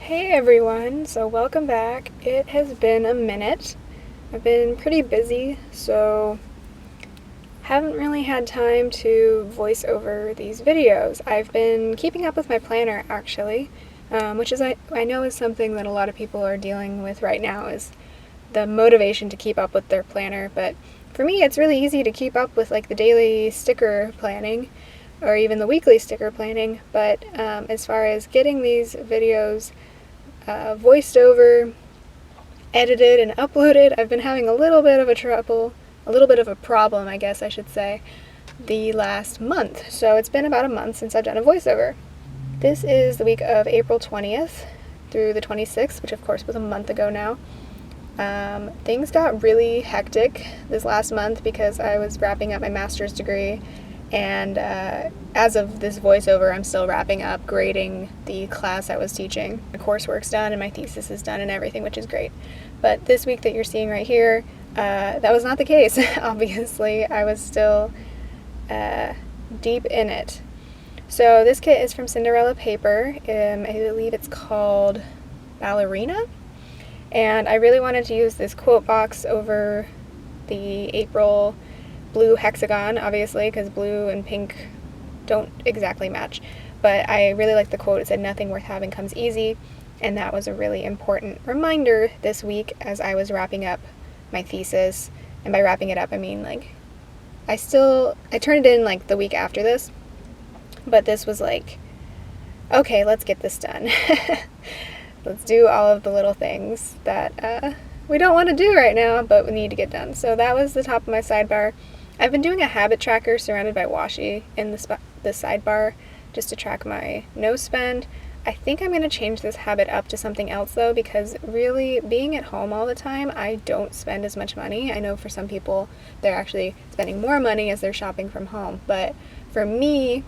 Hey everyone, so welcome back. It has been a minute. I've been pretty busy, so haven't really had time to voice over these videos. I've been keeping up with my planner actually, which is I know is something that a lot of people are dealing with right now, is the motivation to keep up with their planner. But for me, it's really easy to keep up with like the daily sticker planning or even the weekly sticker planning. But as far as getting these videos voiced over, edited, and uploaded, I've been having a little bit of a problem, I guess I should say, the last month. So it's been about a month since I've done a voiceover. This is the week of April 20th through the 26th, which of course was a month ago now. Things got really hectic this last month because I was wrapping up my master's degree, and as of this voiceover, I'm still wrapping up grading the class I was teaching. My coursework's done and my thesis is done and everything, which is great. But this week that you're seeing right here, that was not the case. Obviously, I was still deep in it. So this kit is from Cinderella Paper. I believe it's called Ballerina. And I really wanted to use this quote box over the April blue hexagon, obviously, because blue and pink don't exactly match. But I really liked the quote. It said, "Nothing worth having comes easy." And that was a really important reminder this week as I was wrapping up my thesis. And by wrapping it up, I mean, like, I turned it in, like, the week after this. But this was like, okay, let's get this done. Let's do all of the little things that we don't want to do right now, but we need to get done. So that was the top of my sidebar. I've been doing a habit tracker surrounded by washi in the sidebar just to track my no spend. I think I'm going to change this habit up to something else though, because really being at home all the time, I don't spend as much money. I know for some people they're actually spending more money as they're shopping from home, but for me,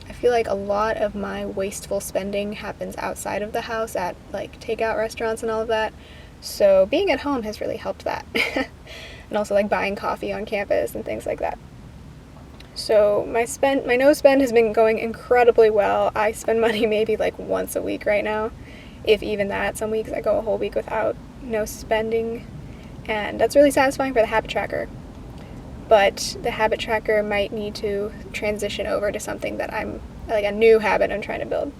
I feel like a lot of my wasteful spending happens outside of the house at like takeout restaurants and all of that. So being at home has really helped that. And also like buying coffee on campus and things like that. So my no spend has been going incredibly well. I spend money maybe like once a week right now, if even that. Some weeks I go a whole week without no spending, and that's really satisfying for the habit tracker. But the habit tracker might need to transition over to something that I'm like a new habit I'm trying to build.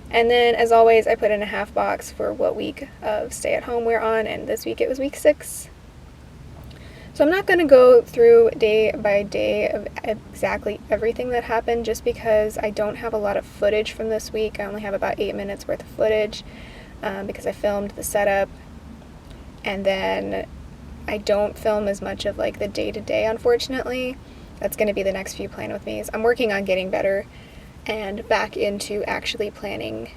And then, as always, I put in a half box for what week of stay-at-home we're on, and this week it was week 6. So I'm not going to go through day by day of exactly everything that happened, just because I don't have a lot of footage from this week. I only have about 8 minutes worth of footage because I filmed the setup, and then I don't film as much of like the day-to-day, unfortunately. That's going to be the next few plan with me's. I'm working on getting better and back into actually planning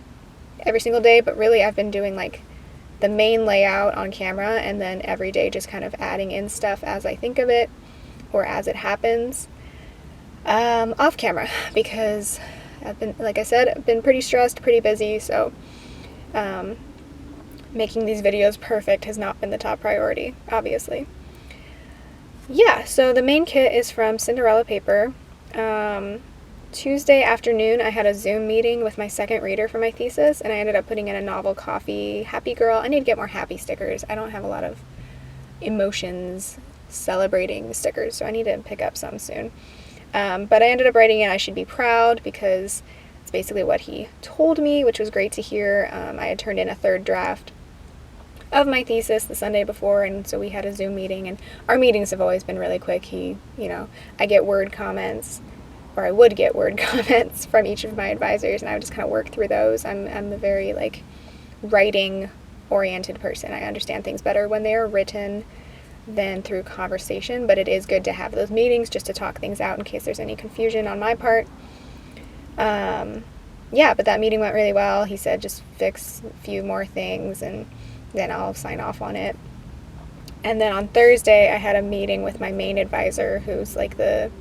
every single day, but really I've been doing like the main layout on camera and then every day just kind of adding in stuff as I think of it or as it happens off camera, because I've been, like I said, I've been pretty stressed, pretty busy, so making these videos perfect has not been the top priority, obviously. Yeah, so the main kit is from Cinderella Paper. Tuesday afternoon, I had a Zoom meeting with my second reader for my thesis, and I ended up putting in a novel coffee happy girl. I need to get more happy stickers. I don't have a lot of emotions celebrating stickers, so I need to pick up some soon. But I ended up writing in I should be proud, because it's basically what he told me, which was great to hear. I had turned in a third draft of my thesis the Sunday before, and so we had a Zoom meeting, and our meetings have always been really quick. I get word comments, or I would get word comments from each of my advisors, and I would just kind of work through those. I'm a very like writing oriented person. I understand things better when they are written than through conversation, but it is good to have those meetings just to talk things out in case there's any confusion on my part. But that meeting went really well. He said just fix a few more things and then I'll sign off on it. And then on Thursday I had a meeting with my main advisor, who's like the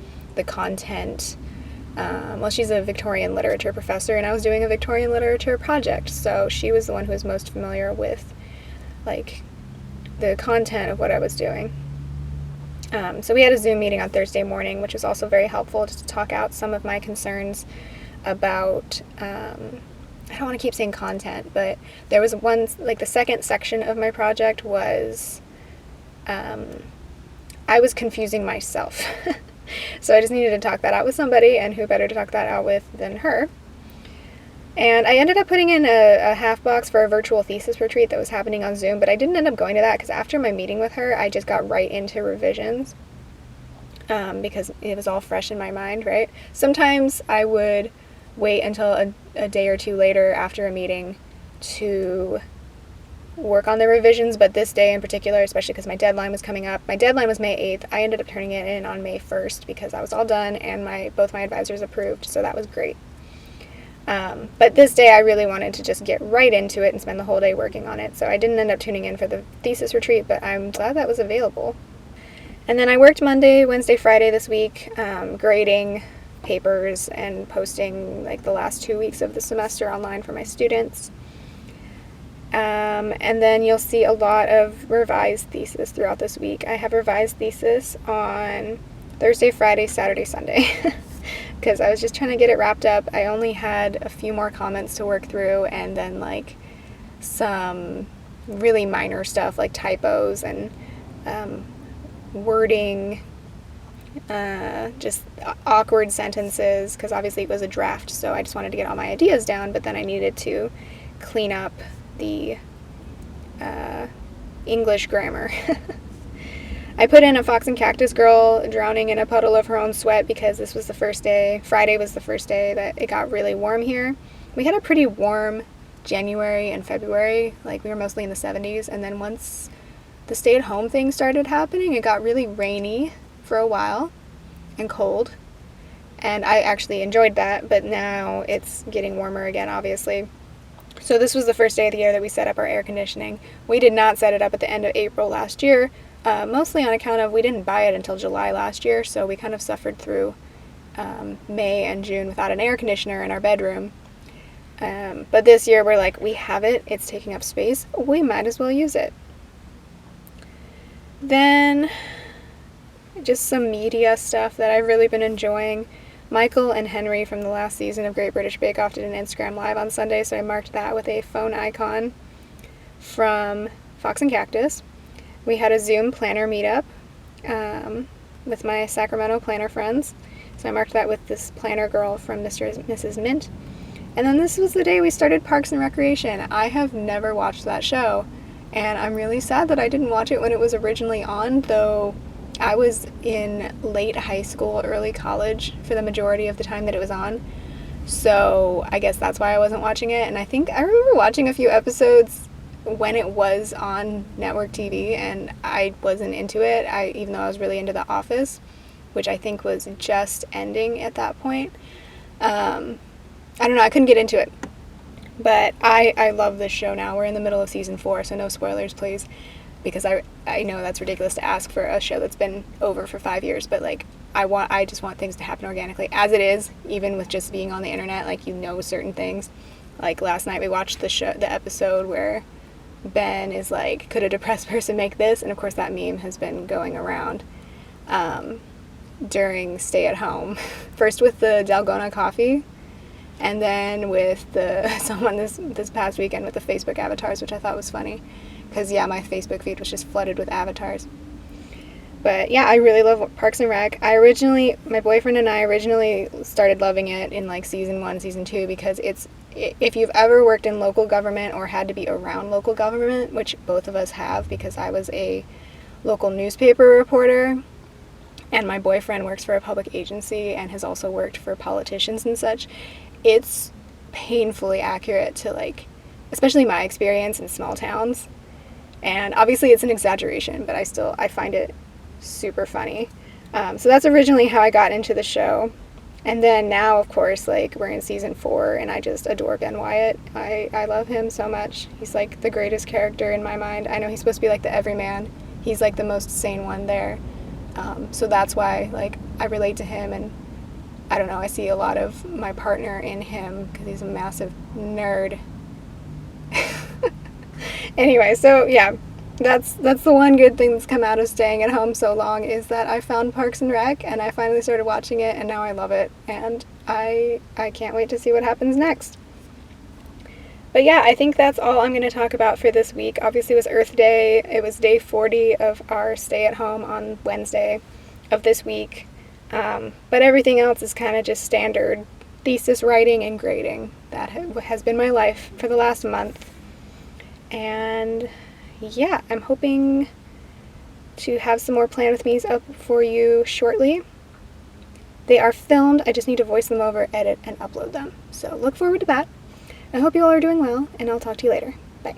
content, she's a Victorian literature professor, and I was doing a Victorian literature project, so she was the one who was most familiar with like the content of what I was doing. So we had a Zoom meeting on Thursday morning, which was also very helpful just to talk out some of my concerns about, I I don't want to keep saying content, but there was one, like the second section of my project was, I was confusing myself. So I just needed to talk that out with somebody, and who better to talk that out with than her. And I ended up putting in a half box for a virtual thesis retreat that was happening on Zoom, but I didn't end up going to that because after my meeting with her, I just got right into revisions because it was all fresh in my mind, right? Sometimes I would wait until a day or two later after a meeting to work on the revisions, but this day in particular, especially because my deadline was coming up, my deadline was May 8th. I ended up turning it in on May 1st because I was all done and both my advisors approved, so that was great. But this day I really wanted to just get right into it and spend the whole day working on it, so I didn't end up tuning in for the thesis retreat, but I'm glad that was available. And then I worked Monday, Wednesday, Friday this week, grading papers and posting like the last 2 weeks of the semester online for my students. And then you'll see a lot of revised thesis throughout this week. I have revised thesis on Thursday, Friday, Saturday, Sunday, because I was just trying to get it wrapped up. I only had a few more comments to work through, and then like some really minor stuff like typos and wording, just awkward sentences, because obviously it was a draft, so I just wanted to get all my ideas down, but then I needed to clean up the English grammar. I put in a fox and cactus girl drowning in a puddle of her own sweat because this was the first day, Friday was the first day that it got really warm here. We had a pretty warm January and February, like we were mostly in the 70s, and then once the stay-at-home thing started happening, it got really rainy for a while and cold, and I actually enjoyed that, but now it's getting warmer again, obviously. So this was the first day of the year that we set up our air conditioning. We did not set it up at the end of April last year, mostly on account of we didn't buy it until July last year, so we kind of suffered through May and June without an air conditioner in our bedroom. But this year we're like, we have it, it's taking up space, we might as well use it. Then just some media stuff that I've really been enjoying. Michael and Henry from the last season of Great British Bake Off did an Instagram Live on Sunday, so I marked that with a phone icon from Fox and Cactus. We had a Zoom planner meetup with my Sacramento planner friends, so I marked that with this planner girl from Mr. and Mrs. Mint. And then this was the day we started Parks and Recreation. I have never watched that show, and I'm really sad that I didn't watch it when it was originally on, though I was in late high school, early college for the majority of the time that it was on, so I guess that's why I wasn't watching it. And I think I remember watching a few episodes when it was on network TV, and I wasn't into it, even though I was really into The Office, which I think was just ending at that point. I don't know, I couldn't get into it. But I love this show now. We're in the middle of season 4, so no spoilers, please. Because I know that's ridiculous to ask for a show that's been over for 5 years, but like I just want things to happen organically. As it is, even with just being on the internet, like certain things. Like last night we watched the episode where Ben is like, could a depressed person make this? And of course that meme has been going around during stay at home. First with the Dalgona coffee, and then with someone this past weekend with the Facebook avatars, which I thought was funny. Because, yeah, my Facebook feed was just flooded with avatars. But, yeah, I really love Parks and Rec. My boyfriend and I originally started loving it in, like, season 1, season 2, because if you've ever worked in local government or had to be around local government, which both of us have, because I was a local newspaper reporter, and my boyfriend works for a public agency and has also worked for politicians and such, it's painfully accurate to, like, especially my experience in small towns. And obviously it's an exaggeration, but I find it super funny. So that's originally how I got into the show. And then now, of course, like, we're in season 4, and I just adore Ben Wyatt. I love him so much. He's, like, the greatest character in my mind. I know he's supposed to be, like, the everyman. He's, like, the most sane one there. So that's why, like, I relate to him, and I don't know, I see a lot of my partner in him, because he's a massive nerd. Anyway, so yeah, that's the one good thing that's come out of staying at home so long, is that I found Parks and Rec, and I finally started watching it, and now I love it, and I can't wait to see what happens next. But yeah, I think that's all I'm going to talk about for this week. Obviously, it was Earth Day. It was day 40 of our stay at home on Wednesday of this week. But everything else is kind of just standard thesis writing and grading. That has been my life for the last month. And yeah, I'm hoping to have some more Plan With Me's up for you shortly. They are filmed. I just need to voice them over, edit, and upload them. So look forward to that. I hope you all are doing well, and I'll talk to you later. Bye.